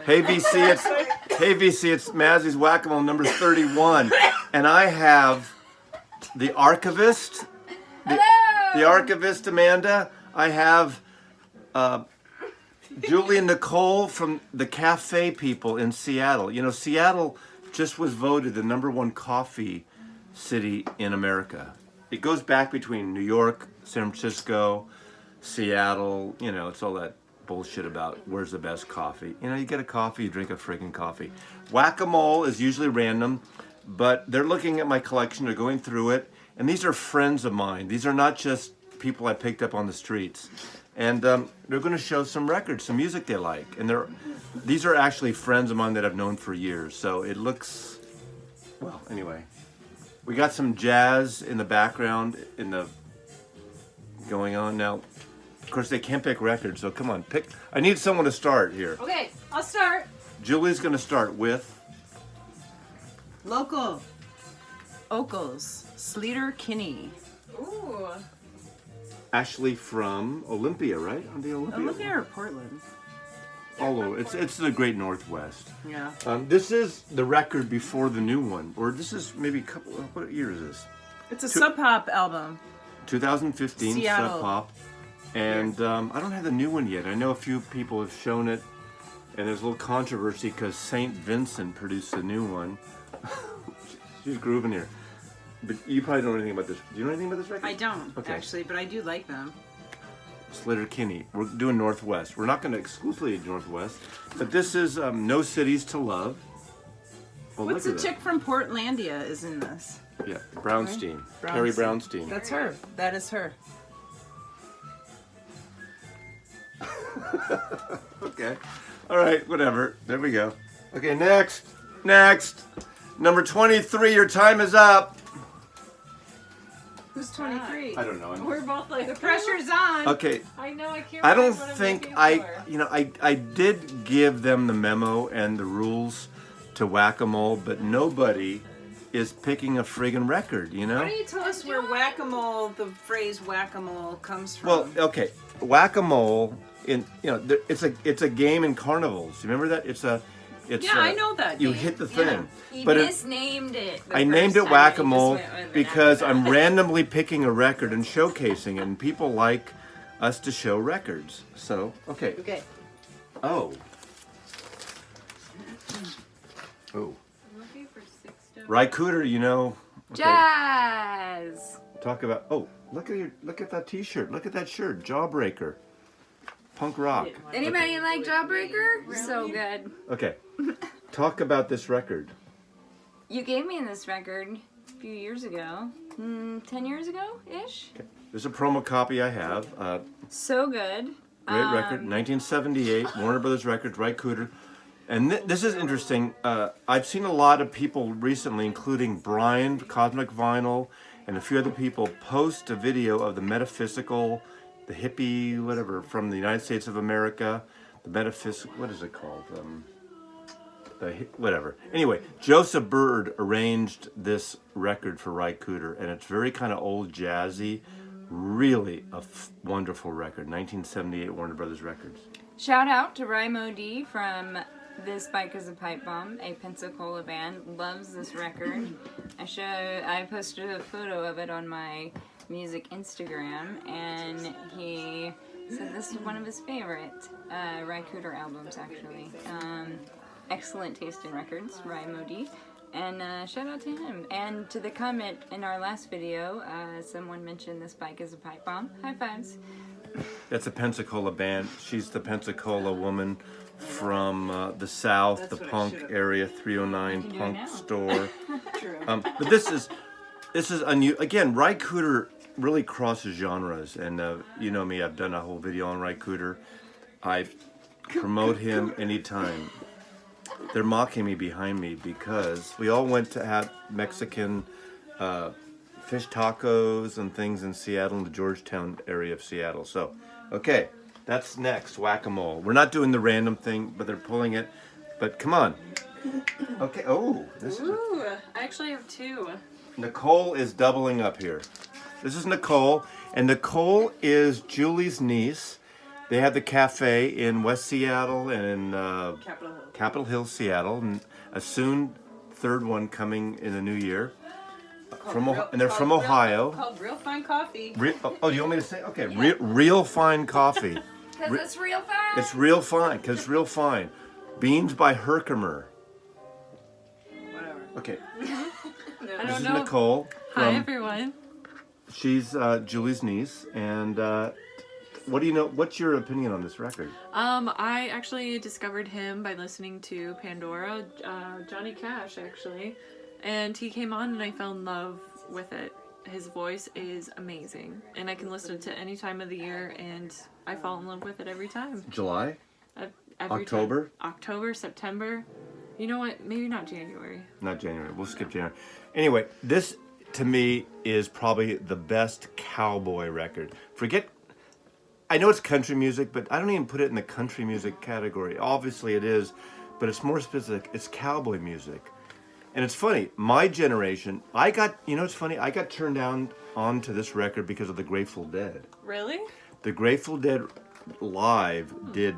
Hey VC, it's Mazzy's Whack-A-Mole number 31, and I have the Archivist, the Archivist Amanda. I have Julie and Nicole from the Cafe People in Seattle. You know, Seattle just was voted the #1 coffee city in America. It goes back between New York, San Francisco, Seattle. You know, it's all that bullshit about where's the best coffee. You know, you get a coffee, you drink a friggin' coffee. Whack-A-Mole is usually random, but they're looking at my collection, they're going through it, and these are friends of mine. These are not just people I picked up on the streets. And they're going to show some records, some music they like. And these are actually friends of mine that I've known for years. So it looks, well, anyway. We got some jazz in the background going on now. Of course, they can't pick records, so come on, pick. I need someone to start here. Okay, I'll start. Julie's going to start with Local. Ocals. SleaterKinney. Ooh. Ashley from Olympia, right? On the Olympia. Olympia or Portland? All over. It's the Great Northwest. Yeah. This is the record before the new one, or this is maybe a couple. What year is this? It's a Sub Pop album. 2015 Seattle. Sub Pop, and I don't have the new one yet. I know a few people have shown it, and there's a little controversy because St. Vincent produced a new one. She's grooving here, but you probably don't know anything about this. Do you know anything about this record? I don't, Okay. actually, but I do like them. SleaterKinney. We're doing Northwest. We're not going to exclusively do Northwest, but this is No Cities to Love. Well, What's the look at chick from Portlandia is in this? that. Yeah, Brownstein. Harry Brownstein. That's her. That is her. Okay. All right, whatever. There we go. Okay, next. Next. Number 23, your time is up. Who's 23? I don't know. We're both like, The pressure's on. Okay. I know, I can't I don't remember what I'm think looking I, for. you know, I did give them the memo and the rules to Whack-A-Mole, but nobody is picking a friggin' record, you know? Why don't you tell us where whack-a-mole, the phrase whack-a-mole comes from? Well, okay, Whack-A-Mole, it's a game in carnivals. You remember that? It's yeah, I know that You game. hit the thing. He But misnamed it. I named it Whack-A-Mole because I'm randomly picking a record and showcasing it, and people like us to show records. So, okay. Okay. Oh. Oh. I'm looking for 6 stuff. Cooter, you know. Okay. Jazz. Talk about. Oh, look at that T-shirt. Look at that shirt. Jawbreaker. Punk rock. Anybody like Jawbreaker? So good. Okay. Talk about this record. You gave me this record a few years ago. 10 years ago-ish? Okay. There's a promo copy I have. So good. Great record. 1978. Warner Brothers Records. Cooter. And this is interesting. I've seen a lot of people recently, including Brian, Cosmic Vinyl, and a few other people, post a video of the metaphysical, the hippie, whatever, from the United States of America. The metaphysical, what is it called? Whatever. Anyway, Joseph Bird arranged this record for Cooter, and it's very kind of old jazzy. Really a wonderful record. 1978 Warner Brothers Records. Shout out to Rymo D from This Bike is a Pipe Bomb, a Pensacola band. Loves this record. I posted a photo of it on my music Instagram, and he said this is one of his favorite Cooter albums, actually. Excellent taste in records, Rymo D. And shout out to him. And to the comment in our last video, someone mentioned This Bike is a Pipe Bomb. High fives. That's a Pensacola band. She's the Pensacola woman from the South, That's the what I punk should've- area, 309 can do it Punk now. Store. True. But this is unusual. Again, Cooter really crosses genres, and you know me, I've done a whole video on Cooter. I promote him anytime. They're mocking me behind me because we all went to have Mexican fish tacos and things in Seattle, in the Georgetown area of Seattle. So, okay, that's next, Whack-A-Mole. We're not doing the random thing, but they're pulling it. But come on. Okay, oh, this is Ooh, I actually have 2. Nicole is doubling up here. This is Nicole, and Nicole is Julie's niece, They have the cafe in West Seattle and in Capitol Hill. Capitol Hill, Seattle, and a soon third one coming in the new year. And they're from Ohio. Called Real Fine Coffee. Oh, do you want me to say? Okay, real fine coffee. Because it's real fine. It's real fine, because it's real fine. Beans by Herkimer. Whatever. Okay. I This don't is know. Nicole. Hi, everyone. She's Julie's niece, and what do you know? What's your opinion on this record? I actually discovered him by listening to Pandora, Johnny Cash, actually. And he came on and I fell in love with it. His voice is amazing. And I can listen to any time of the year and I fall in love with it every time. July? Every October? Time. October, September. You know what? Maybe not January. Not January. We'll skip January. Anyway, this to me is probably the best cowboy record. I know it's country music, but I don't even put it in the country music category. Obviously it is, but it's more specific. It's cowboy music. And it's funny, my generation, it's funny, I got turned onto this record because of the Grateful Dead. Really? The Grateful Dead live did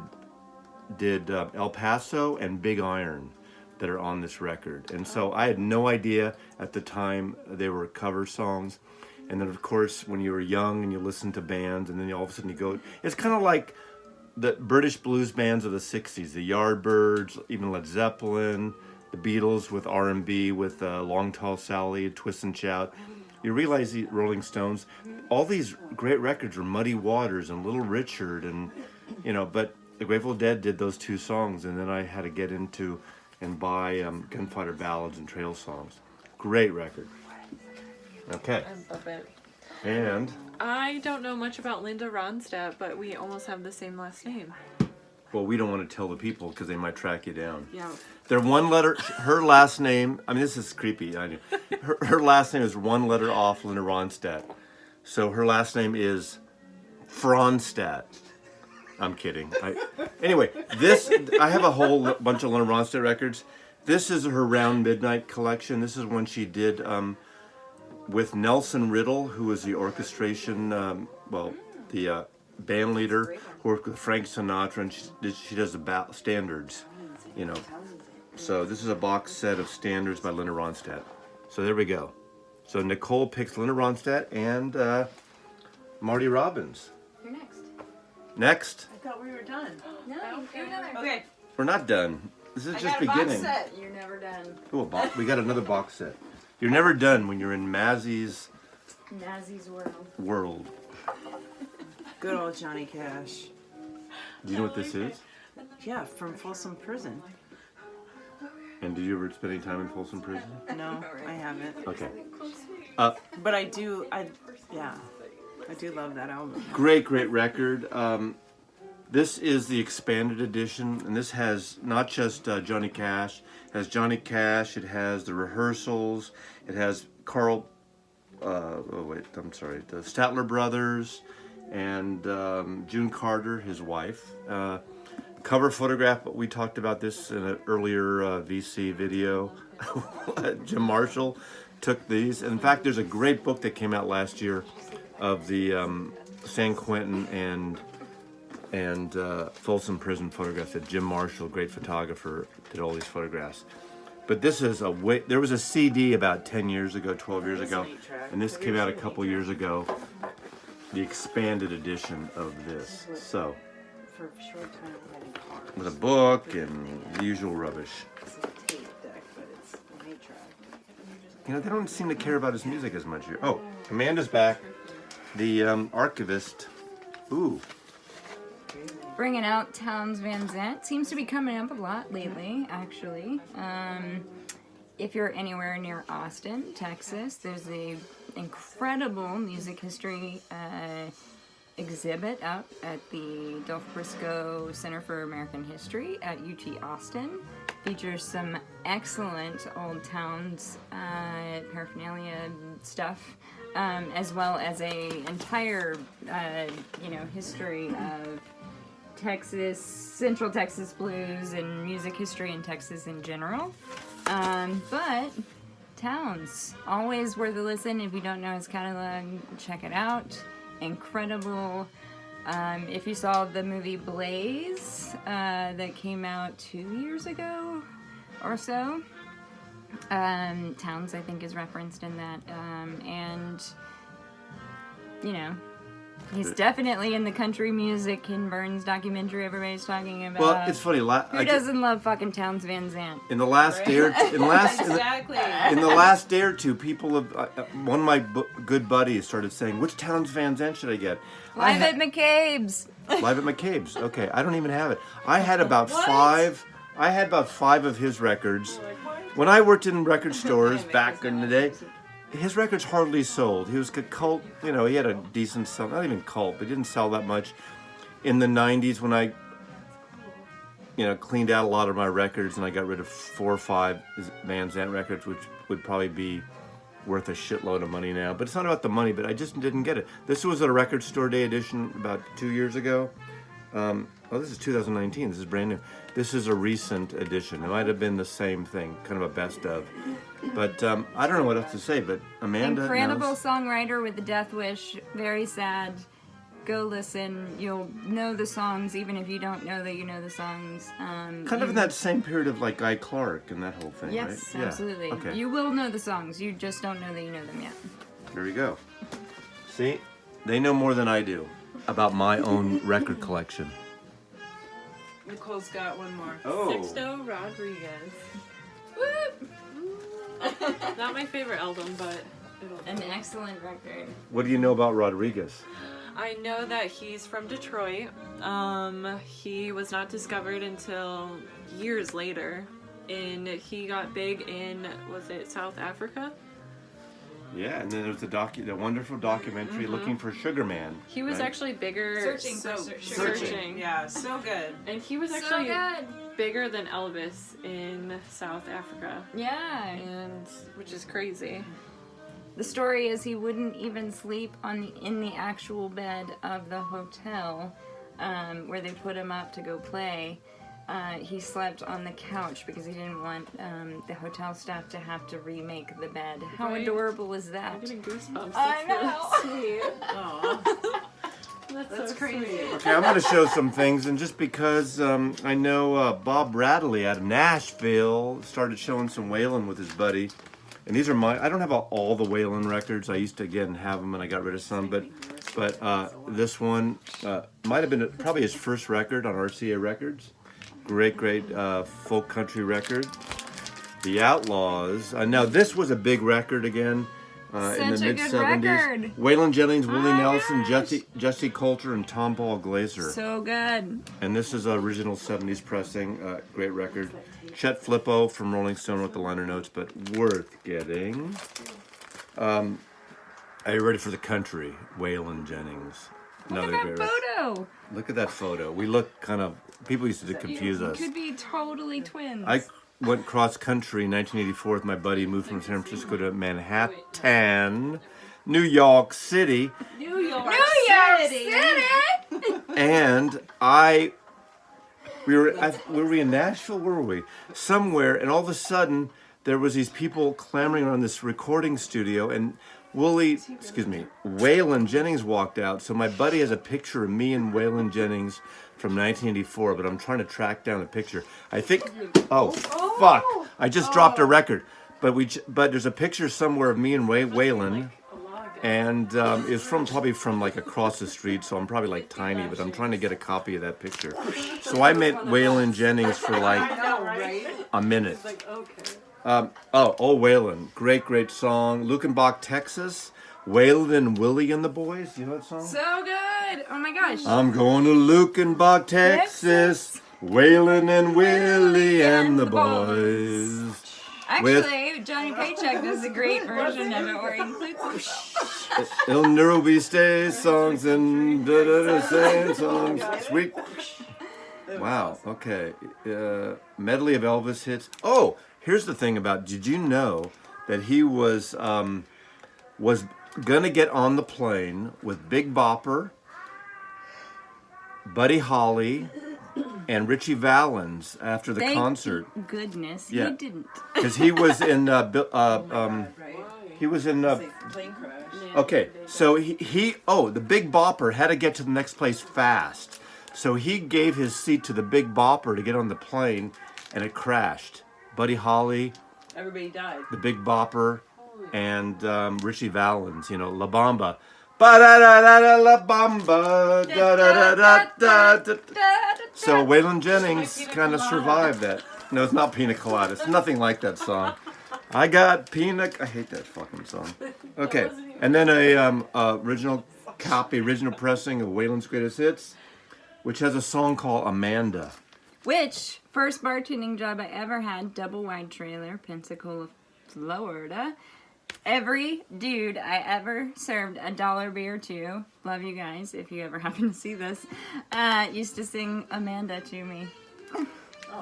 El Paso and Big Iron that are on this record. And so I had no idea at the time they were cover songs. And then, of course, when you were young and you listened to bands and then all of a sudden you go... It's kind of like the British blues bands of the 60s, the Yardbirds, even Led Zeppelin... The Beatles with R&B, with Long Tall Sally, Twist and Shout. You realize the Rolling Stones, all these great records were Muddy Waters and Little Richard, and but the Grateful Dead did those two songs, and then I had to get into and buy Gunfighter Ballads and Trail Songs. Great record. Okay. I love it. And I don't know much about Linda Ronstadt, but we almost have the same last name. well, we don't want to tell the people because they might track you down. Yeah. They're one letter. Her last name. I mean, this is creepy. I know. Her last name is one letter off Linda Ronstadt. So her last name is Ronstadt. I'm kidding. Anyway, I have a whole bunch of Linda Ronstadt records. This is her Round Midnight collection. This is one she did with Nelson Riddle, who was the orchestration, the band leader, who worked with Frank Sinatra, and she does the standards, So this is a box set of standards by Linda Ronstadt. So there we go. So Nicole picks Linda Ronstadt and Marty Robbins. You're next. Next. I thought we were done. No, you're another. Okay. We're not done. This is I just got a beginning. box set. You're never done. Ooh, we got another box set. You're never done when you're in Mazzy's Mazzy's world. world. Good old Johnny Cash. Do you know what this is? Yeah, from Folsom Prison. And did you ever spend any time in Folsom Prison? No, I haven't. Okay. But I do love that album. Great record. This is the expanded edition, and this has not just Johnny Cash. It has Johnny Cash. It has the rehearsals. It has the Statler Brothers, and June Carter, his wife. Cover photograph. We talked about this in an earlier VC video. Jim Marshall took these. In fact, there's a great book that came out last year of the San Quentin and Folsom Prison photographs that Jim Marshall, great photographer, did all these photographs. But this is there was a CD about 10 years ago, 12 years ago, and this came out a couple years ago, the expanded edition of this. So, For a short time, we had a car. with a book and the usual rubbish. It's a tape deck, but it's an 8-track. They don't seem to care about his music as much here. Oh, Amanda's back. The Archivist. Ooh. Bringing out Townes Van Zandt. Seems to be coming up a lot lately, actually. If you're anywhere near Austin, Texas, there's a incredible music history exhibit up at the Dolph Briscoe Center for American History at UT Austin. Features some excellent old Townes paraphernalia stuff, as well as a entire history of Texas, Central Texas blues and music history in Texas in general. But Townes, always worth a listen. If you don't know his catalog, check it out. Incredible If you saw the movie Blaze that came out 2 years ago or so, Towns I think is referenced in that, and you know, he's definitely in the country music Ken Burns documentary everybody's talking about. Well, it's funny. Who doesn't love fucking Towns Van Zandt? In the last day or Exactly. in the last day or two, people have one of my good buddies started saying, "Which Towns Van Zandt should I get?" Live at McCabe's. Live at McCabe's. Okay, I don't even have it. I had about five of his records. When I worked in record stores back in the day, his records hardly sold. He was a cult, you know, he had a decent sell, not even cult, but he didn't sell that much. In the 90s when I, you know, cleaned out a lot of my records and I got rid of 4 or 5 Van Zandt records, which would probably be worth a shitload of money now. But it's not about the money, but I just didn't get it. This was a record store day edition about 2 years ago. This is 2019. This is brand new. This is a recent edition. It might have been the same thing, kind of a best of. But I don't know what else to say, but Amanda Incredible knows. songwriter with a death wish. Very sad. Go listen. You'll know the songs even if you don't know that you know the songs. Kind of in that same period of like Guy Clark and that whole thing, Yes, right? absolutely. Yeah. Okay. You will know the songs. You just don't know that you know them yet. There we go. See? They know more than I do about my own record collection. Nicole's got one more. Oh. Sixto Rodriguez. Not my favorite album, but An excellent record. What do you know about Rodriguez? I know that he's from Detroit. He was not discovered until years later, and he got big in, was it South Africa? Yeah, and then there's the wonderful documentary Looking for Sugar Man. He was right? actually bigger. Searching So for sugar. Searching. Yeah, so good. And he was So actually good. bigger than Elvis in South Africa, Yeah. and which is crazy. The story is he wouldn't even sleep in the actual bed of the hotel where they put him up to go play. He slept on the couch because he didn't want the hotel staff to have to remake the bed. How Right. adorable is that? I'm getting goosebumps. I That's know. really sweet. Aw. That's so crazy. sweet. Okay, I'm going to show some things, and just because I know Bob Bradley out of Nashville started showing some Waylon with his buddy, and these are I don't have all the Waylon records. I used to again have them, and I got rid of some, but this one might have been probably his first record on RCA Records. Great folk country record. The Outlaws. Now this was a big record again. In the Such a mid good 70s. record. Waylon Jennings, Willie my Nelson, gosh. Jesse Coulter, and Tom Paul Glaser. So good. And this is original 70s pressing. Great record. Chet Flippo from Rolling Stone wrote the liner notes, but worth getting. Are you ready for the country? Waylon Jennings. Look Another at great that record. photo. Look at that photo. We look kind of. People used to confuse You us. could be totally twins. I went cross country in 1984 with my buddy, moved from San Francisco to Manhattan, New York City, New York City. and we were in Nashville, where were we? Somewhere, and all of a sudden there was these people clamoring around this recording studio, and Waylon Jennings walked out. So my buddy has a picture of me and Waylon Jennings from 1984, but I'm trying to track down the picture. I think, fuck, I just dropped a record. But there's a picture somewhere of me and Waylon, and it's probably from like across the street, so I'm probably like tiny, but I'm trying to get a copy of that picture. So I met Waylon Jennings for like a minute. Waylon, great song. Lukenbach, Texas. Waylon and Willie and the Boys. You know that song? So good. Oh my gosh. I'm going to Lukenbach, Texas. Waylon and Willie and the Boys. Actually, Johnny Paycheck does a great version of it where he includes Il Nerubi stays songs and same songs. Sweet. Wow. Okay. Medley of Elvis hits. Oh, here's the thing about. Did you know that he was gonna get on the plane with Big Bopper, Buddy Holly, and Richie Valens after the concert? Goodness, Yeah. he didn't. Because he was in He was in. Plane crash. Okay, so the Big Bopper had to get to the next place fast. So he gave his seat to the Big Bopper to get on the plane, and it crashed. Buddy Holly, Everybody died. the Big Bopper, and Richie Valens, La Bamba. Ba-da-da-da-da, La Bamba, da-da-da-da-da. So Waylon Jennings kind of survived that. No, it's not Pina Colada. It's nothing like that song. I got I hate that fucking song. Okay, and then a original pressing of Waylon's Greatest Hits, which has a song called Amanda. Which, first bartending job I ever had, double wide trailer, Pensacola, Florida. Every dude I ever served a dollar beer to, love you guys if you ever happen to see this, used to sing Amanda to me.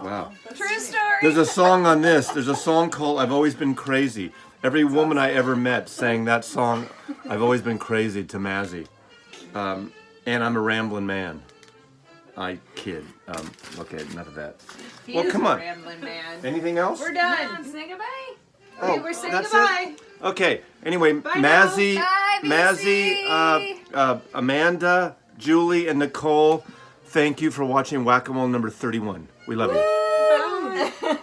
Wow. True story. There's a song on this. There's a song called I've Always Been Crazy. Every woman I ever met sang that song, I've Always Been Crazy, to Mazzy. And I'm a rambling man. I kid. Okay, enough of that. Well, come on. Rambling man. Anything else? We're done. Say goodbye. Oh, We're saying that's goodbye. it? Okay. Anyway, now. Mazzy, Bye, Mazzy, Amanda, Julie, and Nicole, thank you for watching Whack-A-Mole number 31. We love you. Bye.